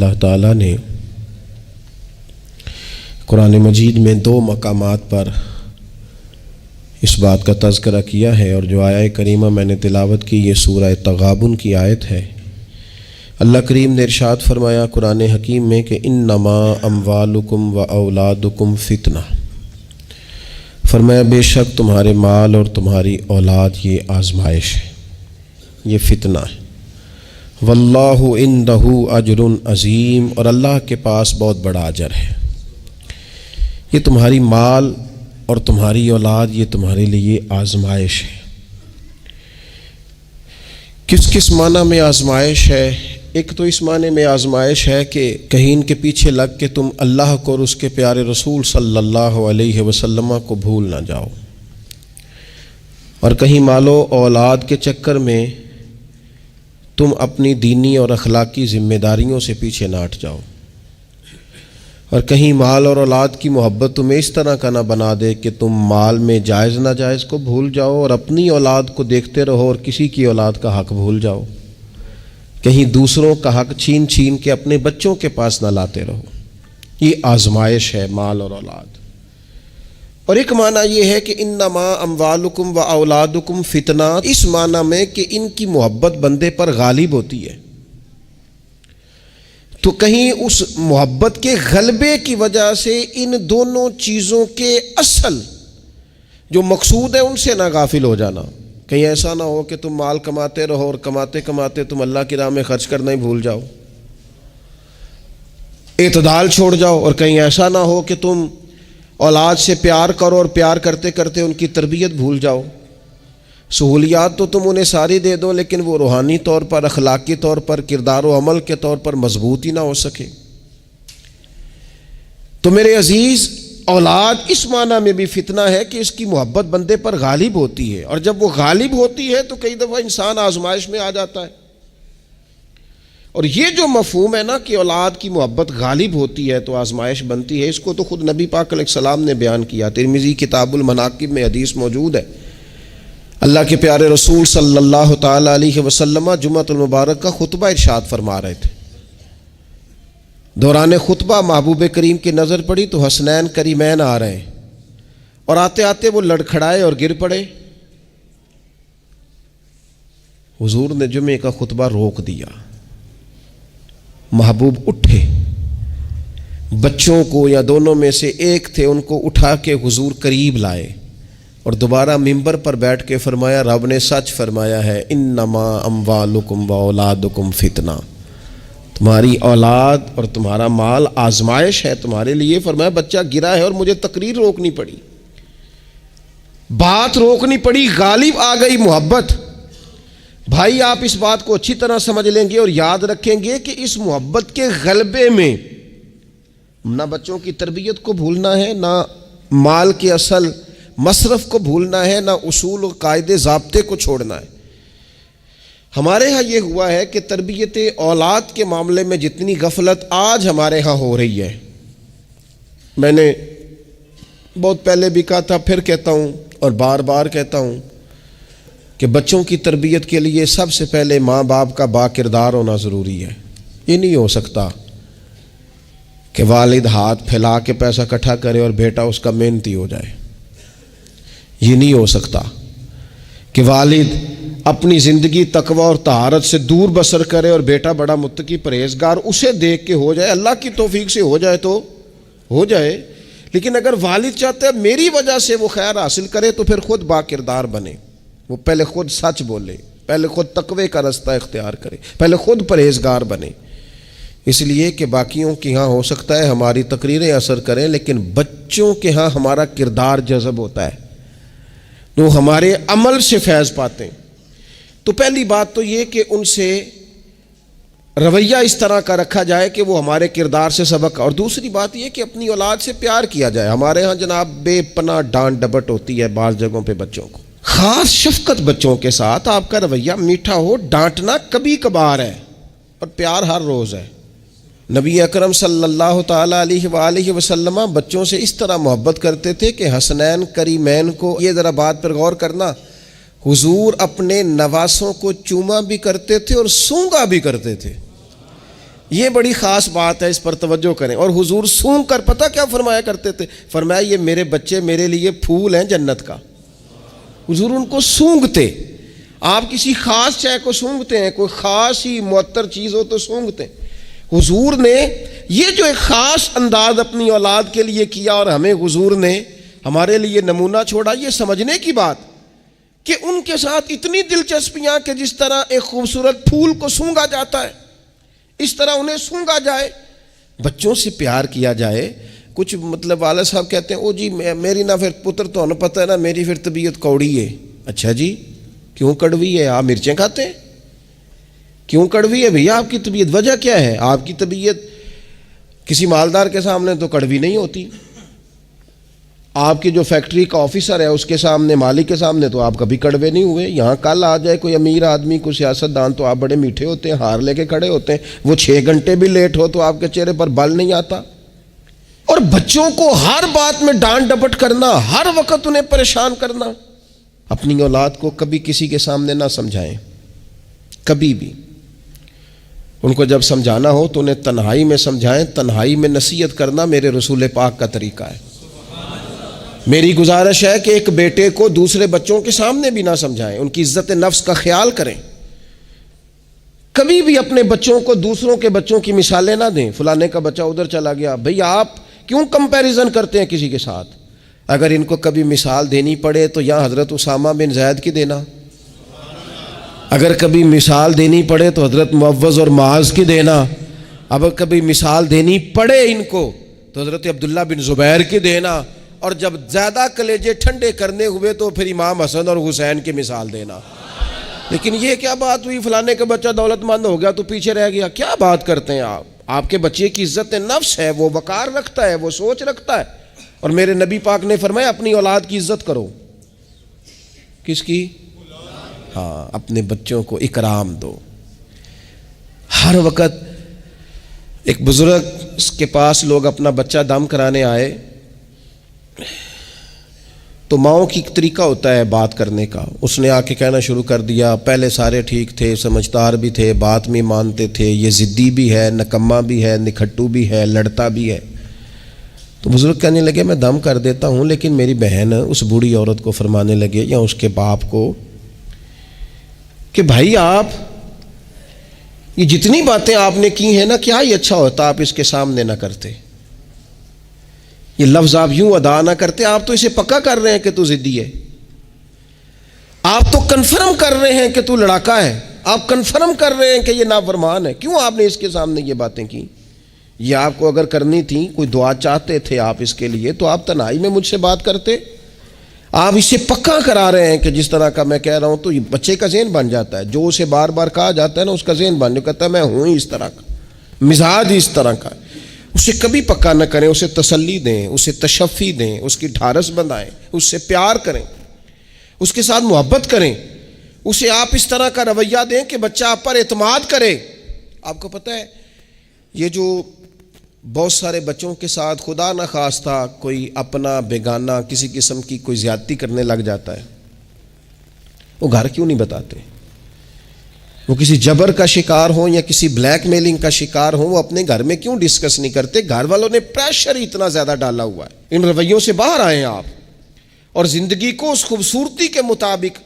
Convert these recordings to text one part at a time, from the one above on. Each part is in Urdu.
اللہ تعالیٰ نے قرآن مجید میں 2 مقامات پر اس بات کا تذکرہ کیا ہے، اور جو آیہ کریمہ میں نے تلاوت کی یہ سورہ تغابن کی آیت ہے۔ اللہ کریم نے ارشاد فرمایا قرآن حکیم میں کہ انما اموالکم و اولادکم فتنہ، فرمایا بے شک تمہارے مال اور تمہاری اولاد یہ آزمائش ہے، یہ فتنہ ہے۔ واللہ عندہ اجر عظیم، اور اللہ کے پاس بہت بڑا اجر ہے۔ یہ تمہاری مال اور تمہاری اولاد یہ تمہارے لیے آزمائش ہے۔ کس کس معنی میں آزمائش ہے؟ ایک تو اس معنی میں آزمائش ہے کہ کہیں ان کے پیچھے لگ کے تم اللہ کو اور اس کے پیارے رسول صلی اللہ علیہ وسلم کو بھول نہ جاؤ، اور کہیں مال و اولاد کے چکر میں تم اپنی دینی اور اخلاقی ذمہ داریوں سے پیچھے نہ ہٹ جاؤ، اور کہیں مال اور اولاد کی محبت تمہیں اس طرح کا نہ بنا دے کہ تم مال میں جائز ناجائز کو بھول جاؤ اور اپنی اولاد کو دیکھتے رہو اور کسی کی اولاد کا حق بھول جاؤ، کہیں دوسروں کا حق چھین چھین کے اپنے بچوں کے پاس نہ لاتے رہو۔ یہ آزمائش ہے مال اور اولاد۔ اور ایک معنی یہ ہے کہ انما اموالکم و اولادکم فتنہ، اس معنی میں کہ ان کی محبت بندے پر غالب ہوتی ہے، تو کہیں اس محبت کے غلبے کی وجہ سے ان دونوں چیزوں کے اصل جو مقصود ہے ان سے نہ غافل ہو جانا۔ کہیں ایسا نہ ہو کہ تم مال کماتے رہو اور کماتے کماتے تم اللہ کی راہ میں خرچ کرنا ہی بھول جاؤ، اعتدال چھوڑ جاؤ، اور کہیں ایسا نہ ہو کہ تم اولاد سے پیار کرو اور پیار کرتے کرتے ان کی تربیت بھول جاؤ۔ سہولیات تو تم انہیں ساری دے دو لیکن وہ روحانی طور پر، اخلاقی طور پر، کردار و عمل کے طور پر مضبوط ہی نہ ہو سکے۔ تو میرے عزیز، اولاد اس معنی میں بھی فتنہ ہے کہ اس کی محبت بندے پر غالب ہوتی ہے، اور جب وہ غالب ہوتی ہے تو کئی دفعہ انسان آزمائش میں آ جاتا ہے۔ اور یہ جو مفہوم ہے نا کہ اولاد کی محبت غالب ہوتی ہے تو آزمائش بنتی ہے، اس کو تو خود نبی پاک علیہ السلام نے بیان کیا۔ ترمذی کتاب المناقب میں حدیث موجود ہے، اللہ کے پیارے رسول صلی اللہ تعالی علیہ وسلم جمعۃ المبارک کا خطبہ ارشاد فرما رہے تھے۔ دوران خطبہ محبوب کریم کی نظر پڑی تو حسنین کریمین آ رہے ہیں، اور آتے آتے وہ لڑکھڑائے اور گر پڑے۔ حضور نے جمعے کا خطبہ روک دیا، محبوب اٹھے، بچوں کو یا دونوں میں سے ایک تھے ان کو اٹھا کے حضور قریب لائے، اور دوبارہ ممبر پر بیٹھ کے فرمایا رب نے سچ فرمایا ہے، انما اموالکم و اولادکم فتنہ، تمہاری اولاد اور تمہارا مال آزمائش ہے تمہارے لیے۔ فرمایا بچہ گرا ہے اور مجھے تقریر روکنی پڑی، بات روکنی پڑی، غالب آ گئی محبت۔ بھائی آپ اس بات کو اچھی طرح سمجھ لیں گے اور یاد رکھیں گے کہ اس محبت کے غلبے میں نہ بچوں کی تربیت کو بھولنا ہے، نہ مال کے اصل مصرف کو بھولنا ہے، نہ اصول و قاعدے ضابطے کو چھوڑنا ہے۔ ہمارے ہاں یہ ہوا ہے کہ تربیت اولاد کے معاملے میں جتنی غفلت آج ہمارے ہاں ہو رہی ہے، میں نے بہت پہلے بھی کہا تھا، پھر کہتا ہوں اور بار بار کہتا ہوں کہ بچوں کی تربیت کے لیے سب سے پہلے ماں باپ کا با کردار ہونا ضروری ہے۔ یہ نہیں ہو سکتا کہ والد ہاتھ پھیلا کے پیسہ اکٹھا کرے اور بیٹا اس کا محنتی ہو جائے۔ یہ نہیں ہو سکتا کہ والد اپنی زندگی تقوی اور طہارت سے دور بسر کرے اور بیٹا بڑا متقی پرہیزگار اسے دیکھ کے ہو جائے۔ اللہ کی توفیق سے ہو جائے تو ہو جائے، لیکن اگر والد چاہتا ہے میری وجہ سے وہ خیر حاصل کرے تو پھر خود با کردار بنے، وہ پہلے خود سچ بولے، پہلے خود تقوی کا رستہ اختیار کرے، پہلے خود پرہیزگار بنے۔ اس لیے کہ باقیوں کے ہاں ہو سکتا ہے ہماری تقریریں اثر کریں، لیکن بچوں کے ہاں ہمارا کردار جذب ہوتا ہے، وہ ہمارے عمل سے فیض پاتے ہیں۔ تو پہلی بات تو یہ کہ ان سے رویہ اس طرح کا رکھا جائے کہ وہ ہمارے کردار سے سبق، اور دوسری بات یہ کہ اپنی اولاد سے پیار کیا جائے۔ ہمارے ہاں جناب بے پناہ ڈانٹ ڈپٹ ہوتی ہے بعض جگہوں پہ بچوں کو، خاص شفقت بچوں کے ساتھ آپ کا رویہ میٹھا ہو، ڈانٹنا کبھی کبھار ہے اور پیار ہر روز ہے۔ نبی اکرم صلی اللہ تعالی علیہ وآلہ وسلم بچوں سے اس طرح محبت کرتے تھے کہ حسنین کریمین کو، یہ ذرا بات پر غور کرنا، حضور اپنے نواسوں کو چوما بھی کرتے تھے اور سونگا بھی کرتے تھے۔ یہ بڑی خاص بات ہے، اس پر توجہ کریں۔ اور حضور سونگ کر پتہ کیا فرمایا کرتے تھے؟ فرمایا یہ میرے بچے میرے لیے پھول ہیں جنت کا۔ حضور ان کو سونگتے۔ آپ کسی خاص شے کو سونگتے ہیں، کوئی خاص ہی معطر چیز ہو تو سونگتے ہیں۔ حضور نے یہ جو ایک خاص انداز اپنی اولاد کے لیے کیا، اور ہمیں حضور نے ہمارے لیے نمونہ چھوڑا، یہ سمجھنے کی بات کہ ان کے ساتھ اتنی دلچسپیاں کہ جس طرح ایک خوبصورت پھول کو سونگا جاتا ہے اس طرح انہیں سونگا جائے، بچوں سے پیار کیا جائے۔ کچھ مطلب والد صاحب کہتے ہیں او جی میری نہ پھر پتر تو انہیں پتہ ہے نا میری پھر طبیعت کوڑی ہے۔ اچھا جی کیوں کڑوی ہے؟ آپ مرچیں کھاتے ہیں؟ کیوں کڑوی ہے بھیا آپ کی طبیعت؟ وجہ کیا ہے؟ آپ کی طبیعت کسی مالدار کے سامنے تو کڑوی نہیں ہوتی، آپ کی جو فیکٹری کا آفیسر ہے اس کے سامنے، مالک کے سامنے تو آپ کبھی کڑوے نہیں ہوئے۔ یہاں کل آ جائے کوئی امیر آدمی، کوئی سیاست دان تو آپ بڑے میٹھے ہوتے ہیں، ہار لے کے کھڑے ہوتے ہیں۔ وہ 6 گھنٹے بھی لیٹ ہو تو آپ کے چہرے پر بل نہیں آتا۔ اور بچوں کو ہر بات میں ڈانٹ ڈپٹ کرنا، ہر وقت انہیں پریشان کرنا۔ اپنی اولاد کو کبھی کسی کے سامنے نہ سمجھائیں، کبھی بھی۔ ان کو جب سمجھانا ہو تو انہیں تنہائی میں سمجھائیں۔ تنہائی میں نصیحت کرنا میرے رسول پاک کا طریقہ ہے۔ میری گزارش ہے کہ ایک بیٹے کو دوسرے بچوں کے سامنے بھی نہ سمجھائیں، ان کی عزت نفس کا خیال کریں۔ کبھی بھی اپنے بچوں کو دوسروں کے بچوں کی مثالیں نہ دیں، فلانے کا بچہ ادھر چلا گیا۔ بھئی آپ کیوں کمپیریزن کرتے ہیں کسی کے ساتھ؟ اگر ان کو کبھی مثال دینی پڑے تو یا حضرت اسامہ بن زید کی دینا، اگر کبھی مثال دینی پڑے تو حضرت معوذ اور معاذ کی دینا، اگر کبھی مثال دینی پڑے ان کو تو حضرت عبداللہ بن زبیر کی دینا، اور جب زیادہ کلیجے ٹھنڈے کرنے ہوئے تو پھر امام حسن اور حسین کی مثال دینا۔ لیکن یہ کیا بات ہوئی فلانے کا بچہ دولت مند ہو گیا تو پیچھے رہ گیا؟ کیا بات کرتے ہیں آپ؟ آپ کے بچے کی عزت نفس ہے، وہ وقار رکھتا ہے، وہ سوچ رکھتا ہے۔ اور میرے نبی پاک نے فرمایا اپنی اولاد کی عزت کرو۔ کس کی؟ ہاں، اپنے بچوں کو اکرام دو۔ ہر وقت ایک بزرگ کے پاس لوگ اپنا بچہ دم کرانے آئے تو ماؤں کی ایک طریقہ ہوتا ہے بات کرنے کا۔ اس نے آ کے کہنا شروع کر دیا، پہلے سارے ٹھیک تھے، سمجھدار بھی تھے، بات میں مانتے تھے، یہ ضدی بھی ہے، نکما بھی ہے، نکھٹو بھی ہے، لڑتا بھی ہے۔ تو بزرگ کہنے لگے میں دم کر دیتا ہوں، لیکن میری بہن اس بوڑھی عورت کو فرمانے لگے یا اس کے باپ کو کہ بھائی آپ یہ جتنی باتیں آپ نے کی ہیں نا، کیا ہی اچھا ہوتا آپ اس کے سامنے نہ کرتے، یہ لفظ آپ یوں ادا نہ کرتے۔ آپ تو اسے پکا کر رہے ہیں کہ تو ضدی ہے، آپ تو کنفرم کر رہے ہیں کہ تو لڑاکا ہے، آپ کنفرم کر رہے ہیں کہ یہ نافرمان ہے، کیوں آپ نے اس کے سامنے یہ باتیں کی؟ یہ آپ کو اگر کرنی تھی، کوئی دعا چاہتے تھے آپ اس کے لیے تو آپ تنہائی میں مجھ سے بات کرتے۔ آپ اسے پکا کرا رہے ہیں کہ جس طرح کا میں کہہ رہا ہوں تو یہ بچے کا ذہن بن جاتا ہے، جو اسے بار بار کہا جاتا ہے نا اس کا ذہن بن جاتا ہے، میں ہوں ہی اس طرح کا، مزاج اس طرح کا۔ اسے کبھی پکا نہ کریں، اسے تسلی دیں، اسے تشفی دیں، اس کی ڈھارس بندھائیں، اس سے پیار کریں، اس کے ساتھ محبت کریں، اسے آپ اس طرح کا رویہ دیں کہ بچہ آپ پر اعتماد کرے۔ آپ کو پتہ ہے یہ جو بہت سارے بچوں کے ساتھ خدا نہ خواستہ کوئی اپنا بیگانہ کسی قسم کی کوئی زیادتی کرنے لگ جاتا ہے، وہ گھر کیوں نہیں بتاتے؟ وہ کسی جبر کا شکار ہوں یا کسی بلیک میلنگ کا شکار ہوں، وہ اپنے گھر میں کیوں ڈسکس نہیں کرتے؟ گھر والوں نے پریشر اتنا زیادہ ڈالا ہوا ہے۔ ان رویوں سے باہر آئیں آپ، اور زندگی کو اس خوبصورتی کے مطابق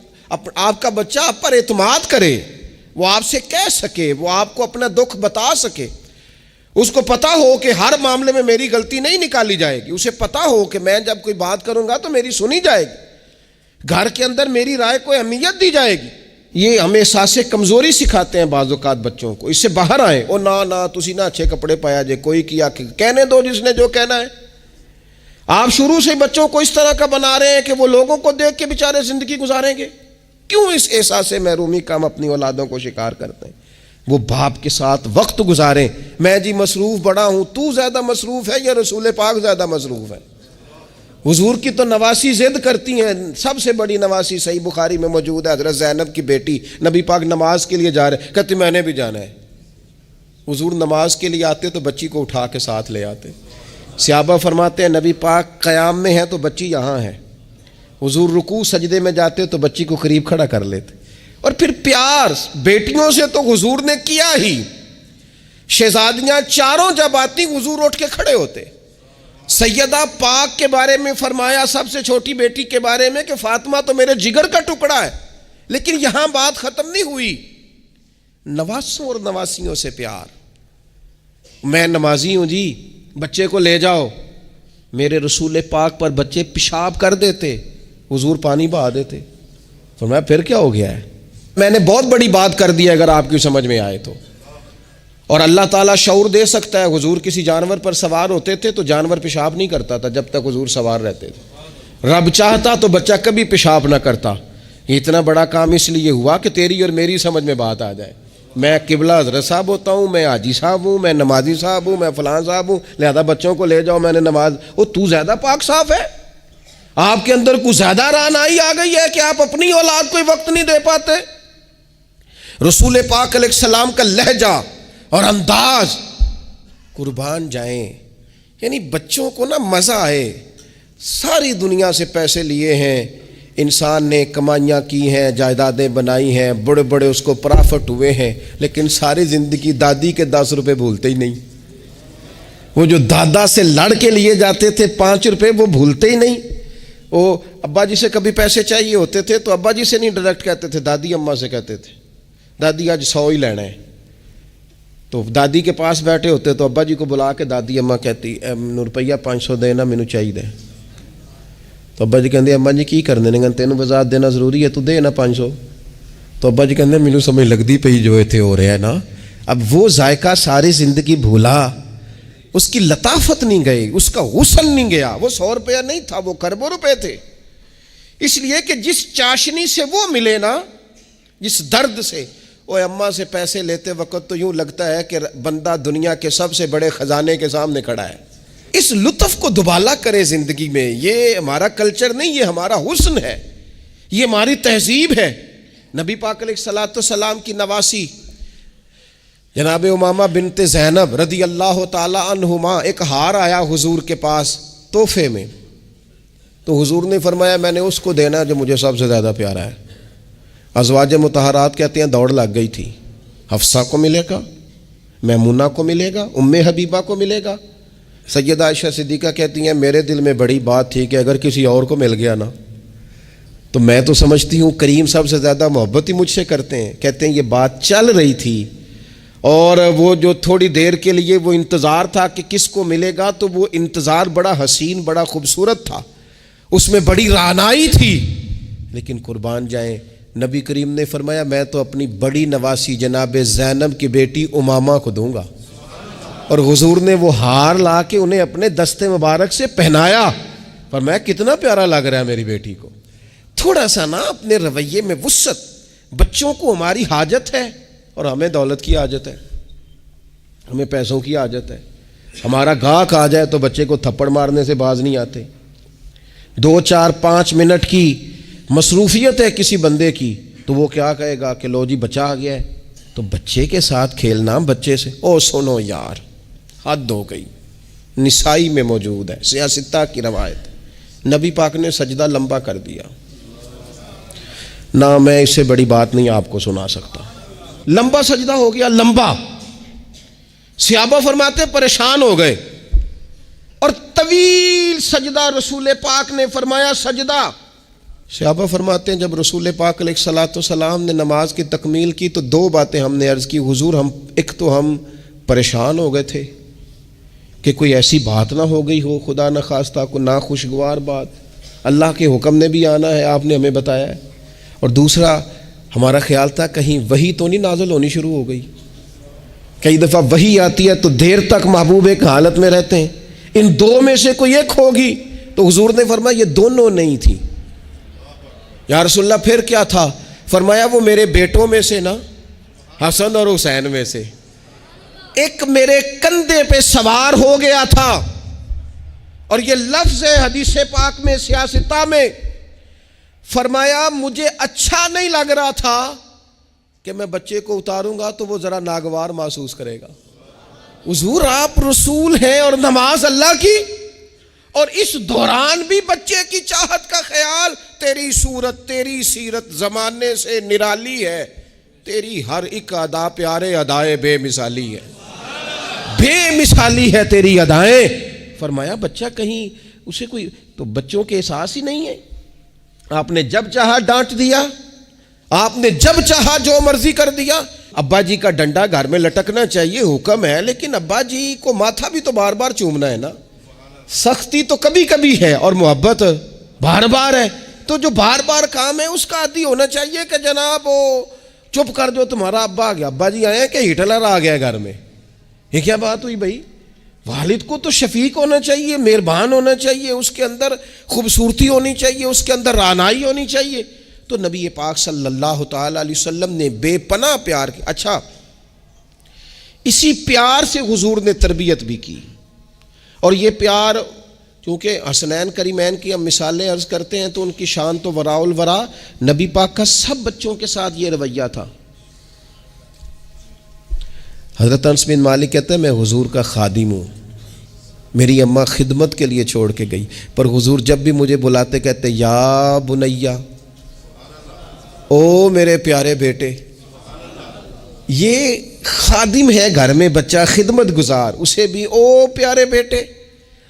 آپ کا بچہ آپ پر اعتماد کرے، وہ آپ سے کہہ سکے، وہ آپ کو اپنا دکھ بتا سکے، اس کو پتا ہو کہ ہر معاملے میں میری غلطی نہیں نکالی جائے گی، اسے پتا ہو کہ میں جب کوئی بات کروں گا تو میری سنی جائے گی، گھر کے اندر میری رائے کو اہمیت دی جائے گی۔ یہ ہمیں احساس کمزوری سکھاتے ہیں بعض اوقات بچوں کو۔ اس سے باہر آئیں، او نہ تسی نہ اچھے کپڑے پایا جے، کوئی کیا کہنے دو جس نے جو کہنا ہے۔ آپ شروع سے بچوں کو اس طرح کا بنا رہے ہیں کہ وہ لوگوں کو دیکھ کے بیچارے زندگی گزاریں گے۔ کیوں اس احساس محرومی کا ہم اپنی اولادوں کو شکار کرتے ہیں؟ وہ باپ کے ساتھ وقت گزاریں۔ میں جی مصروف بڑا ہوں، تو زیادہ مصروف ہے یا رسول پاک زیادہ مصروف ہے؟ حضور کی تو نواسی ضد کرتی ہیں، سب سے بڑی نواسی صحیح بخاری میں موجود ہے، حضرت زینب کی بیٹی، نبی پاک نماز کے لیے جا رہے، کہتے میں نے بھی جانا ہے۔ حضور نماز کے لیے آتے تو بچی کو اٹھا کے ساتھ لے آتے۔ صحابہ فرماتے ہیں نبی پاک قیام میں ہے تو بچی یہاں ہے، حضور رکوع سجدے میں جاتے تو بچی کو قریب کھڑا کر لیتے۔ اور پھر پیار بیٹیوں سے تو حضور نے کیا ہی، شہزادیاں چاروں جب آتی حضور اٹھ کے کھڑے ہوتے. سیدہ پاک کے بارے میں فرمایا, سب سے چھوٹی بیٹی کے بارے میں, کہ فاطمہ تو میرے جگر کا ٹکڑا ہے. لیکن یہاں بات ختم نہیں ہوئی, نواسوں اور نواسیوں سے پیار. میں نمازی ہوں جی, بچے کو لے جاؤ. میرے رسول پاک پر بچے پیشاب کر دیتے, حضور پانی بہا دیتے. فرمایا پھر کیا ہو گیا ہے؟ میں نے بہت بڑی بات کر دی اگر آپ کی سمجھ میں آئے تو. اور اللہ تعالیٰ شعور دے سکتا ہے. حضور کسی جانور پر سوار ہوتے تھے تو جانور پیشاب نہیں کرتا تھا جب تک حضور سوار رہتے تھے. رب چاہتا تو بچہ کبھی پیشاب نہ کرتا. یہ اتنا بڑا کام اس لیے ہوا کہ تیری اور میری سمجھ میں بات آ جائے. میں قبلہ حضرت صاحب ہوتا ہوں, میں حاجی صاحب ہوں, میں نمازی صاحب ہوں, میں فلاں صاحب ہوں, لہذا بچوں کو لے جاؤ, میں نے نماز. وہ تو زیادہ پاک صاف ہے, آپ کے اندر کچھ زیادہ رعنائی آ گئی ہے کہ آپ اپنی اولاد کو وقت نہیں دے پاتے. رسول پاک علیہ السلام کا لہجہ اور انداز, قربان جائیں, یعنی بچوں کو نا مزہ آئے. ساری دنیا سے پیسے لیے ہیں انسان نے, کمائیاں کی ہیں, جائیدادیں بنائی ہیں, بڑے بڑے اس کو پرافٹ ہوئے ہیں, لیکن ساری زندگی دادی کے 10 روپے بھولتے ہی نہیں. وہ جو دادا سے لڑ کے لیے جاتے تھے 5 روپے, وہ بھولتے ہی نہیں. وہ ابا جی سے کبھی پیسے چاہیے ہوتے تھے تو ابا جی سے نہیں ڈائریکٹ کہتے تھے, دادی اماں سے کہتے تھے, دادی آج 100 ہی لینا ہے. تو دادی کے پاس بیٹھے ہوتے تو ابا جی کو بلا کے دادی اماں کہتی روپیہ 500 دینا مینو چاہیے. تو ابا جی کہتے اماں جی کی کرنے نے, تینوں وضاحت دینا ضروری ہے, تو دے نا 500. تو ابا جی کہتے مینو سمجھ لگتی پئی جو اتنے ہو رہا ہے نا. اب وہ ذائقہ ساری زندگی بھولا, اس کی لطافت نہیں گئی, اس کا حسن نہیں گیا. وہ 100 روپیہ نہیں تھا, وہ کروڑوں روپے تھے. اس لیے کہ جس چاشنی سے وہ ملے نا, جس درد سے, وہ اماں سے پیسے لیتے وقت تو یوں لگتا ہے کہ بندہ دنیا کے سب سے بڑے خزانے کے سامنے کھڑا ہے. اس لطف کو دوبالا کرے زندگی میں. یہ ہمارا کلچر نہیں, یہ ہمارا حسن ہے, یہ ہماری تہذیب ہے. نبی پاک علیہ الصلوۃ والسلام کی نواسی جناب امامہ بنت زینب رضی اللہ تعالی عنہما, ایک ہار آیا حضور کے پاس تحفے میں. تو حضور نے فرمایا میں نے اس کو دینا جو مجھے سب سے زیادہ پیارا ہے. ازواج مطہرات کہتے ہیں دوڑ لگ گئی تھی, حفصہ کو ملے گا, میمونہ کو ملے گا, ام حبیبہ کو ملے گا. سیدہ عائشہ صدیقہ کہتی ہیں میرے دل میں بڑی بات تھی کہ اگر کسی اور کو مل گیا نا تو میں تو سمجھتی ہوں کریم سب سے زیادہ محبت ہی مجھ سے کرتے ہیں. کہتے ہیں یہ بات چل رہی تھی اور وہ جو تھوڑی دیر کے لیے وہ انتظار تھا کہ کس کو ملے گا, تو وہ انتظار بڑا حسین بڑا خوبصورت تھا, اس میں بڑی رعنائی تھی. لیکن قربان جائیں نبی کریم نے فرمایا میں تو اپنی بڑی نواسی جناب زینب کی بیٹی امامہ کو دوں گا. اور حضور نے وہ ہار لا کے انہیں اپنے دستے مبارک سے پہنایا. فرمایا کتنا پیارا لگ رہا ہے میری بیٹی کو. تھوڑا سا نا اپنے رویے میں وسعت. بچوں کو ہماری حاجت ہے اور ہمیں دولت کی حاجت ہے, ہمیں پیسوں کی حاجت ہے. ہمارا گاہک آ جائے تو بچے کو تھپڑ مارنے سے باز نہیں آتے. 2 4 5 منٹ کی مصروفیت ہے کسی بندے کی تو وہ کیا کہے گا کہ لو جی بچہ آ گیا ہے. تو بچے کے ساتھ کھیلنا, بچے سے او سنو یار حد ہو گئی. نسائی میں موجود ہے, سیاستہ کی روایت. نبی پاک نے سجدہ لمبا کر دیا نہ, میں اس سے بڑی بات نہیں آپ کو سنا سکتا. لمبا سجدہ ہو گیا, لمبا. صحابہ فرماتے پریشان ہو گئے اور طویل سجدہ رسول پاک نے فرمایا سجدہ. صحابہ فرماتے ہیں جب رسول پاک علیہ الصلوۃ والسلام نے نماز کی تکمیل کی تو 2 باتیں ہم نے عرض کی حضور. ایک تو ہم پریشان ہو گئے تھے کہ کوئی ایسی بات نہ ہو گئی ہو, خدا نہ خواستہ کو ناخوشگوار بات, اللہ کے حکم نے بھی آنا ہے, آپ نے ہمیں بتایا ہے. اور دوسرا ہمارا خیال تھا کہیں وحی تو نہیں نازل ہونی شروع ہو گئی. کئی دفعہ وحی آتی ہے تو دیر تک محبوب ایک حالت میں رہتے ہیں, ان 2 میں سے کوئی ایک ہوگی. تو حضور نے فرمایا یہ دونوں نہیں تھی. یا رسول اللہ پھر کیا تھا؟ فرمایا وہ میرے بیٹوں میں سے نا, حسن اور حسین میں سے ایک میرے کندھے پہ سوار ہو گیا تھا. اور یہ لفظ ہے حدیث پاک میں سیاستہ میں. فرمایا مجھے اچھا نہیں لگ رہا تھا کہ میں بچے کو اتاروں گا تو وہ ذرا ناگوار محسوس کرے گا. حضور آپ رسول ہیں اور نماز اللہ کی, اور اس دوران بھی بچے کی چاہت کا خیال. تیری صورت تیری سیرت زمانے سے نرالی ہے, تیری ہر ایک ادا پیارے ادائے بے مثالی ہے. بے مثالی ہے تیری ادائیں. فرمایا بچہ کہیں اسے کوئی تو بچوں کے احساس ہی نہیں ہے. آپ نے جب چاہا ڈانٹ دیا, آپ نے جب چاہا جو مرضی کر دیا. ابا جی کا ڈنڈا گھر میں لٹکنا چاہیے, حکم ہے, لیکن ابا جی کو ماتھا بھی تو بار بار چومنا ہے نا. سختی تو کبھی کبھی ہے اور محبت بار بار ہے. تو جو بار بار کام ہے اس کا عادی ہونا چاہیے کہ جناب وہ چپ کر دو, تمہارا ابا آ گیا, ابا جی آئے ہیں کہ ہٹلر آ گیا گھر میں. یہ کیا بات ہوئی بھائی؟ والد کو تو شفیق ہونا چاہیے, مہربان ہونا چاہیے, اس کے اندر خوبصورتی ہونی چاہیے, اس کے اندر رعنائی ہونی چاہیے. تو نبی پاک صلی اللہ تعالی علیہ وسلم نے بے پناہ پیار کیا. اچھا, اسی پیار سے حضور نے تربیت بھی کی. اور یہ پیار چونکہ حسنین کریمین کی ہم مثالیں عرض کرتے ہیں تو ان کی شان تو وراء الورا. نبی پاک کا سب بچوں کے ساتھ یہ رویہ تھا. حضرت انس بن مالک کہتے ہیں میں حضور کا خادم ہوں, میری اماں خدمت کے لیے چھوڑ کے گئی, پر حضور جب بھی مجھے بلاتے کہتے یا بنیا, او میرے پیارے بیٹے. یہ خادم ہے گھر میں, بچہ خدمت گزار, اسے بھی او پیارے بیٹے.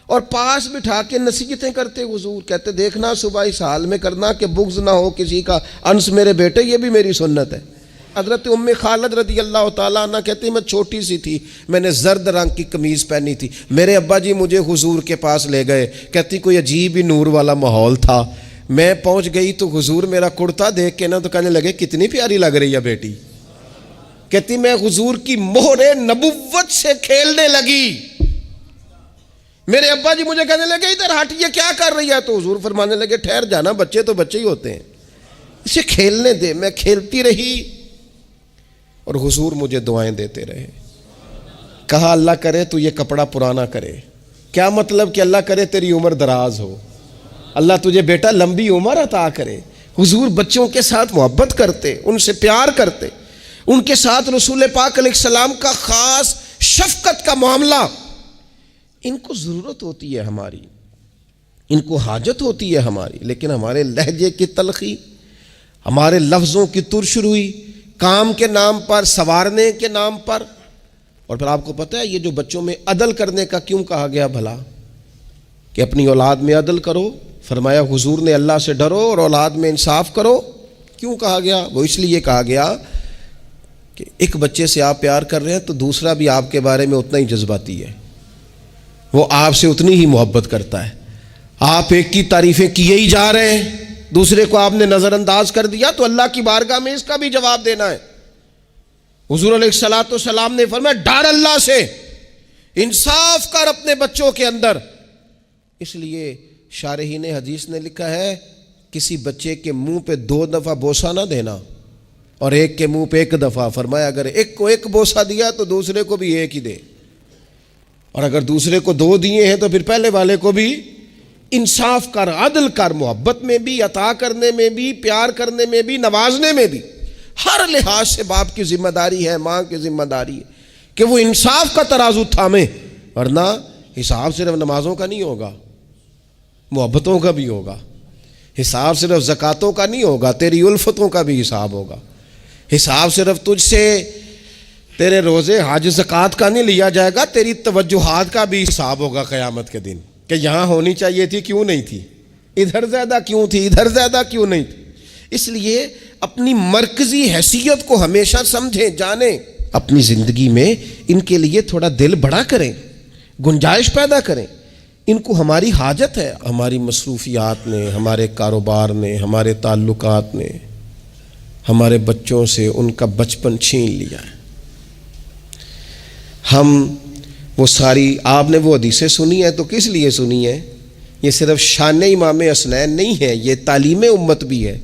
اور پاس بٹھا کے نصیحتیں کرتے حضور, کہتے دیکھنا صبح اس حال میں کرنا کہ بغض نہ ہو کسی کا, انس میرے بیٹے یہ بھی میری سنت ہے. حضرت ام خالد رضی اللہ تعالیٰ عنہ کہتی میں چھوٹی سی تھی, میں نے زرد رنگ کی قمیض پہنی تھی, میرے ابا جی مجھے حضور کے پاس لے گئے. کہتی کوئی عجیب ہی نور والا ماحول تھا, میں پہنچ گئی تو حضور میرا کرتا دیکھ کے نا تو کہنے لگے کتنی پیاری لگ رہی ہے بیٹی. کہتی میں حضور کی مہر نبوت سے کھیلنے لگی. میرے ابا جی مجھے کہنے لگے ادھر ہٹ, یہ کیا کر رہی ہے؟ تو حضور فرمانے لگے ٹھہر جانا, بچے تو بچے ہی ہوتے ہیں, اسے کھیلنے دے. میں کھیلتی رہی اور حضور مجھے دعائیں دیتے رہے. کہا اللہ کرے تو یہ کپڑا پرانا کرے. کیا مطلب کہ اللہ کرے تیری عمر دراز ہو, اللہ تجھے بیٹا لمبی عمر عطا کرے. حضور بچوں کے ساتھ محبت کرتے, ان سے پیار کرتے, ان کے ساتھ رسول پاک علیہ السلام کا خاص شفقت کا معاملہ. ان کو ضرورت ہوتی ہے ہماری, ان کو حاجت ہوتی ہے ہماری, لیکن ہمارے لہجے کی تلخی, ہمارے لفظوں کی ترش روئی, کام کے نام پر, سنوارنے کے نام پر. اور پھر آپ کو پتہ ہے یہ جو بچوں میں عدل کرنے کا کیوں کہا گیا بھلا, کہ اپنی اولاد میں عدل کرو. فرمایا حضور نے اللہ سے ڈرو اور اولاد میں انصاف کرو. کیوں کہا گیا؟ وہ اس لیے کہا گیا کہ ایک بچے سے آپ پیار کر رہے ہیں تو دوسرا بھی آپ کے بارے میں اتنا ہی جذباتی ہے, وہ آپ سے اتنی ہی محبت کرتا ہے. آپ ایک کی تعریفیں کیے ہی جا رہے ہیں, دوسرے کو آپ نے نظر انداز کر دیا, تو اللہ کی بارگاہ میں اس کا بھی جواب دینا ہے. حضور علیہ الصلوۃ والسلام نے فرمایا ڈر اللہ سے, انصاف کر اپنے بچوں کے اندر. اس لیے شارحین حدیث نے لکھا ہے کسی بچے کے منہ پہ 2 دفعہ بوسہ نہ دینا اور ایک کے منہ پہ 1 دفعہ. فرمایا اگر ایک کو 1 بوسہ دیا تو دوسرے کو بھی 1 ہی دے, اور اگر دوسرے کو 2 دیے ہیں تو پھر پہلے والے کو بھی. انصاف کر, عدل کر, محبت میں بھی, عطا کرنے میں بھی, پیار کرنے میں بھی, نوازنے میں بھی. ہر لحاظ سے باپ کی ذمہ داری ہے, ماں کی ذمہ داری ہے کہ وہ انصاف کا ترازو تھامے, ورنہ حساب صرف نمازوں کا نہیں ہوگا, محبتوں کا بھی ہوگا. حساب صرف زکاتوں کا نہیں ہوگا, تیری الفتوں کا بھی حساب ہوگا. حساب صرف تجھ سے تیرے روزے حج زکات کا نہیں لیا جائے گا, تیری توجہات کا بھی حساب ہوگا قیامت کے دن, کہ یہاں ہونی چاہیے تھی کیوں نہیں تھی, ادھر زیادہ کیوں تھی, ادھر زیادہ کیوں نہیں تھی. اس لیے اپنی مرکزی حیثیت کو ہمیشہ سمجھیں, جانیں. اپنی زندگی میں ان کے لیے تھوڑا دل بڑا کریں, گنجائش پیدا کریں. ان کو ہماری حاجت ہے, ہماری مصروفیات نے, ہمارے کاروبار نے, ہمارے تعلقات نے ہمارے بچوں سے ان کا بچپن چھین لیا ہے. ہم وہ ساری, آپ نے وہ حدیثیں سنی ہیں تو کس لیے سنی ہیں؟ یہ صرف شان امام حسنین نہیں ہے, یہ تعلیم امت بھی ہے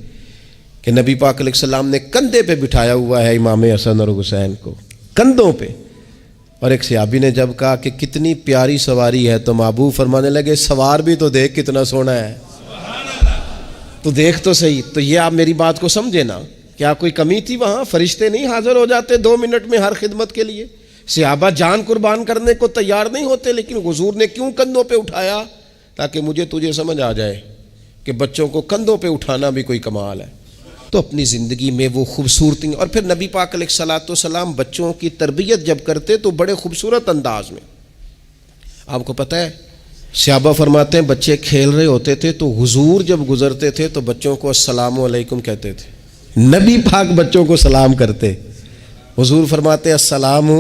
کہ نبی پاک علیہ السلام نے کندھے پہ بٹھایا ہوا ہے امام حسن اور حسین کو, کندھوں پہ. اور ایک صحابی نے جب کہا کہ کتنی پیاری سواری ہے تو محبوب فرمانے لگے سوار بھی تو دیکھ کتنا سونا ہے, تو دیکھ تو صحیح. تو یہ آپ میری بات کو سمجھے نا, کیا کوئی کمی تھی وہاں؟ فرشتے نہیں حاضر ہو جاتے 2 منٹ میں ہر خدمت کے لیے؟ صحابہ جان قربان کرنے کو تیار نہیں ہوتے, لیکن حضور نے کیوں کندھوں پہ اٹھایا؟ تاکہ مجھے تجھے سمجھ آ جائے کہ بچوں کو کندھوں پہ اٹھانا بھی کوئی کمال ہے. تو اپنی زندگی میں وہ خوبصورتی. اور پھر نبی پاک علیہ الصلوۃ والسلام بچوں کی تربیت جب کرتے تو بڑے خوبصورت انداز میں. آپ کو پتہ ہے صحابہ فرماتے ہیں بچے کھیل رہے ہوتے تھے تو حضور جب گزرتے تھے تو بچوں کو السلام علیکم کہتے تھے. نبی پاک بچوں کو سلام کرتے. حضور فرماتے ہیں السلام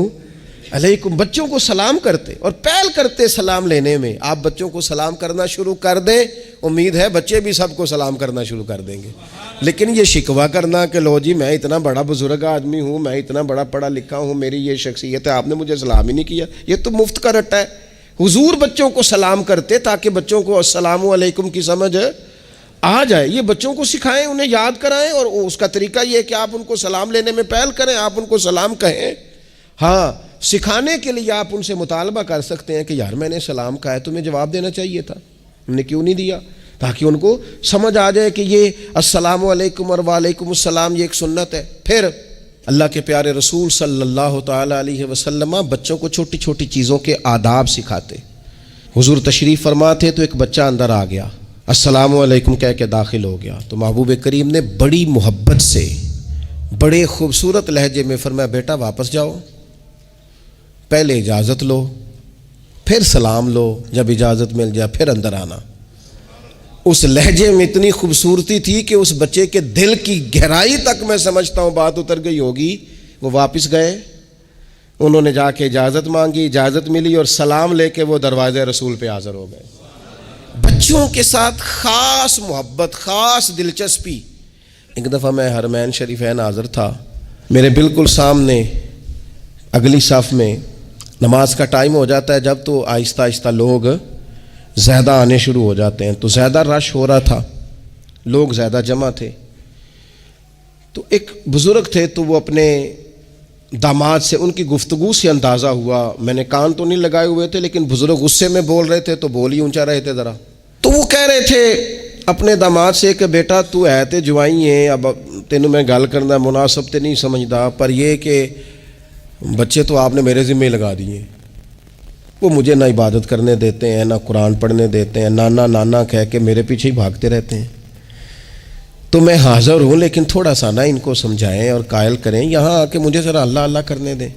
علیکم، بچوں کو سلام کرتے اور پہل کرتے سلام لینے میں. آپ بچوں کو سلام کرنا شروع کر دیں، امید ہے بچے بھی سب کو سلام کرنا شروع کر دیں گے. لیکن یہ شکوہ کرنا کہ لو جی میں اتنا بڑا بزرگ آدمی ہوں، میں اتنا بڑا پڑھا لکھا ہوں، میری یہ شخصیت ہے، آپ نے مجھے سلام ہی نہیں کیا، یہ تو مفت کا رٹا ہے. حضور بچوں کو سلام کرتے تاکہ بچوں کو السلام علیکم کی سمجھ آ جائے. یہ بچوں کو سکھائیں، انہیں یاد کرائیں، اور اس کا طریقہ یہ ہے کہ آپ ان کو سلام لینے میں پہل کریں، آپ ان کو سلام کہیں. ہاں، سکھانے کے لیے آپ ان سے مطالبہ کر سکتے ہیں کہ یار میں نے سلام کہا ہے، تمہیں جواب دینا چاہیے تھا، ہم نے کیوں نہیں دیا، تاکہ ان کو سمجھ آ جائے کہ یہ السلام علیکم اور وعلیکم السلام یہ ایک سنت ہے. پھر اللہ کے پیارے رسول صلی اللہ تعالیٰ علیہ وسلم بچوں کو چھوٹی چھوٹی چیزوں کے آداب سکھاتے. حضور تشریف فرما تھے تو ایک بچہ اندر آ گیا، السلام علیکم کہہ کے داخل ہو گیا. تو محبوب کریم نے بڑی محبت سے بڑے خوبصورت لہجے میں فرمایا بیٹا واپس جاؤ، پہلے اجازت لو، پھر سلام لو، جب اجازت مل جائے پھر اندر آنا. اس لہجے میں اتنی خوبصورتی تھی کہ اس بچے کے دل کی گہرائی تک میں سمجھتا ہوں بات اتر گئی ہوگی. وہ واپس گئے، انہوں نے جا کے اجازت مانگی، اجازت ملی اور سلام لے کے وہ دروازے رسول پہ حاضر ہو گئے. بچوں کے ساتھ خاص محبت، خاص دلچسپی. ایک دفعہ میں حرمین شریفین حاضر تھا، میرے بالکل سامنے اگلی صف میں نماز کا ٹائم ہو جاتا ہے جب، تو آہستہ آہستہ لوگ زیادہ آنے شروع ہو جاتے ہیں. تو زیادہ رش ہو رہا تھا، لوگ زیادہ جمع تھے. تو ایک بزرگ تھے تو وہ اپنے داماد سے، ان کی گفتگو سے اندازہ ہوا، میں نے کان تو نہیں لگائے ہوئے تھے لیکن بزرگ غصے میں بول رہے تھے تو بول ہی اونچا رہے تھے ذرا. تو وہ کہہ رہے تھے اپنے داماد سے کہ بیٹا تو ہے تے جوائی ہیں، اب تینوں میں گل کرنا مناسب تے نہیں سمجھدا، پر یہ کہ بچے تو آپ نے میرے ذمہ لگا دیے، وہ مجھے نہ عبادت کرنے دیتے ہیں، نہ قرآن پڑھنے دیتے ہیں، نانا نانا کہہ کے میرے پیچھے ہی بھاگتے رہتے ہیں. تو میں حاضر ہوں لیکن تھوڑا سا نہ ان کو سمجھائیں اور قائل کریں، یہاں آ کے مجھے ذرا اللہ اللہ کرنے دیں.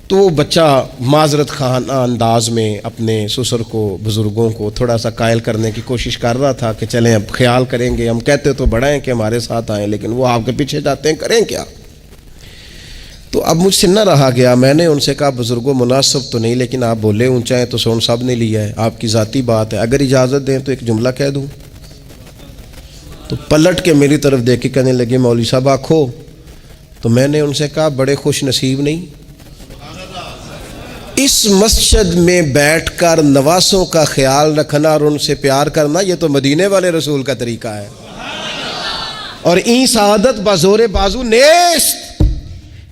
تو وہ بچہ معذرت خانہ انداز میں اپنے سسر کو، بزرگوں کو تھوڑا سا قائل کرنے کی کوشش کر رہا تھا کہ چلیں اب خیال کریں گے، ہم کہتے تو بڑا ہیں کہ ہمارے ساتھ آئیں لیکن وہ آپ کے پیچھے جاتے ہیں، کریں کیا. تو اب مجھ سے نہ رہا گیا، میں نے ان سے کہا بزرگوں مناسب تو نہیں لیکن آپ بولے اونچا ہے تو سون صاحب نے لیا ہے، آپ کی ذاتی بات ہے، اگر اجازت دیں تو ایک جملہ کہہ دوں. تو پلٹ کے میری طرف دیکھ کے کہنے لگے مولوی صاحب آکھو. تو میں نے ان سے کہا بڑے خوش نصیب نہیں، اس مسجد میں بیٹھ کر نواسوں کا خیال رکھنا اور ان سے پیار کرنا، یہ تو مدینے والے رسول کا طریقہ ہے. اور این سعادت بازور بازو نیست،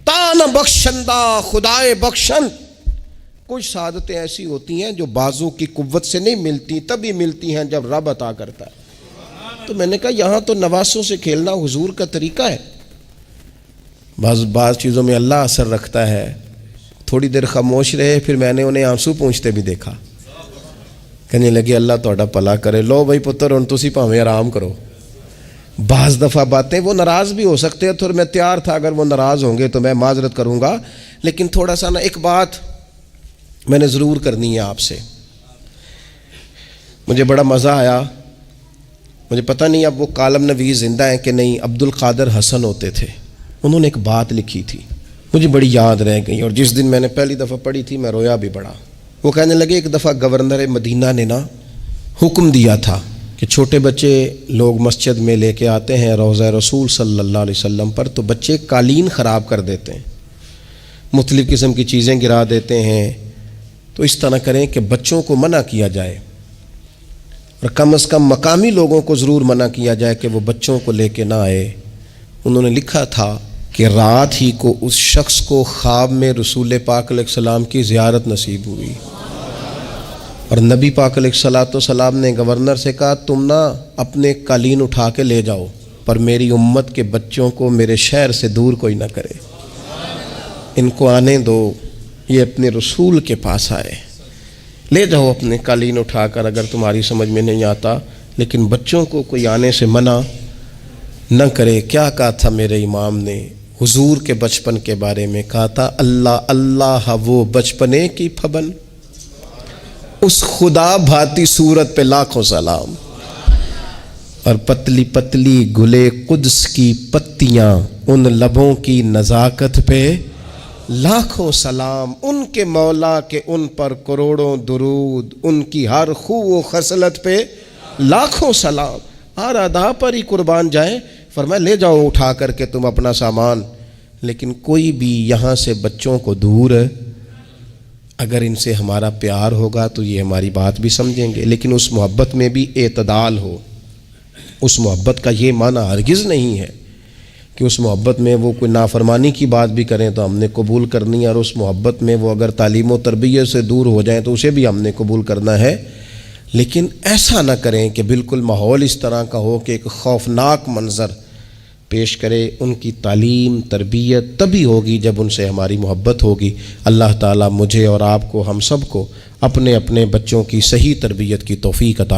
تان بخشندہ خدائے بخشند. کچھ سعادتیں ایسی ہوتی ہیں جو بازو کی قوت سے نہیں ملتی، تبھی ملتی ہیں جب رب عطا کرتا ہے. تو میں نے کہا یہاں تو نواسوں سے کھیلنا حضور کا طریقہ ہے. بعض چیزوں میں اللہ اثر رکھتا ہے. تھوڑی دیر خاموش رہے، پھر میں نے انہیں آنسو پونچھتے بھی دیکھا. کہنے لگے اللہ تہاڈا بھلا کرے، لو بھائی پتر ہن تسی بھاویں آرام کرو. بعض دفعہ باتیں وہ ناراض بھی ہو سکتے ہیں، تو میں تیار تھا اگر وہ ناراض ہوں گے تو میں معذرت کروں گا، لیکن تھوڑا سا نا ایک بات میں نے ضرور کرنی ہے آپ سے. مجھے بڑا مزہ آیا، مجھے پتہ نہیں اب وہ کالم نویس زندہ ہیں کہ نہیں، عبد القادر حسن ہوتے تھے، انہوں نے ایک بات لکھی تھی مجھے بڑی یاد رہ گئی، اور جس دن میں نے پہلی دفعہ پڑھی تھی میں رویا بھی بڑا. وہ کہنے لگے ایک دفعہ گورنر مدینہ نے نا حکم دیا تھا کہ چھوٹے بچے لوگ مسجد میں لے کے آتے ہیں روضہ رسول صلی اللہ علیہ وسلم پر، تو بچے قالین خراب کر دیتے ہیں، مختلف قسم کی چیزیں گرا دیتے ہیں. تو اس طرح کریں کہ بچوں کو منع کیا جائے، اور کم از کم مقامی لوگوں کو ضرور منع کیا جائے کہ وہ بچوں کو لے کے نہ آئے. انہوں نے لکھا تھا کہ رات ہی کو اس شخص کو خواب میں رسول پاک علیہ السلام کی زیارت نصیب ہوئی، اور نبی پاک علیہ الصلوۃ والسلام نے گورنر سے کہا تم نہ اپنے قالین اٹھا کے لے جاؤ، پر میری امت کے بچوں کو میرے شہر سے دور کوئی نہ کرے، ان کو آنے دو، یہ اپنے رسول کے پاس آئے، لے جاؤ اپنے قالین اٹھا کر اگر تمہاری سمجھ میں نہیں آتا، لیکن بچوں کو کوئی آنے سے منع نہ کرے. کیا کہا تھا میرے امام نے حضور کے بچپن کے بارے میں؟ کہا تھا اللہ اللہ وہ بچپنے کی پھبن، اس خدا بھاتی صورت پہ لاکھوں سلام. اور پتلی پتلی گلے قدس کی پتیاں، ان لبوں کی نزاکت پہ لاکھوں سلام. ان کے مولا کے ان پر کروڑوں درود، ان کی ہر خو و خصلت پہ لاکھوں سلام. ہر ادا پر ہی قربان جائیں. فرمایا لے جاؤ اٹھا کر کے تم اپنا سامان، لیکن کوئی بھی یہاں سے بچوں کو دور ہے، اگر ان سے ہمارا پیار ہوگا تو یہ ہماری بات بھی سمجھیں گے، لیکن اس محبت میں بھی اعتدال ہو. اس محبت کا یہ معنی ہرگز نہیں ہے کہ اس محبت میں وہ کوئی نافرمانی کی بات بھی کریں تو ہم نے قبول کرنی ہے، اور اس محبت میں وہ اگر تعلیم و تربیت سے دور ہو جائیں تو اسے بھی ہم نے قبول کرنا ہے. لیکن ایسا نہ کریں کہ بالکل ماحول اس طرح کا ہو کہ ایک خوفناک منظر پیش کرے. ان کی تعلیم تربیت تبھی ہوگی جب ان سے ہماری محبت ہوگی. اللہ تعالیٰ مجھے اور آپ کو، ہم سب کو اپنے اپنے بچوں کی صحیح تربیت کی توفیق عطا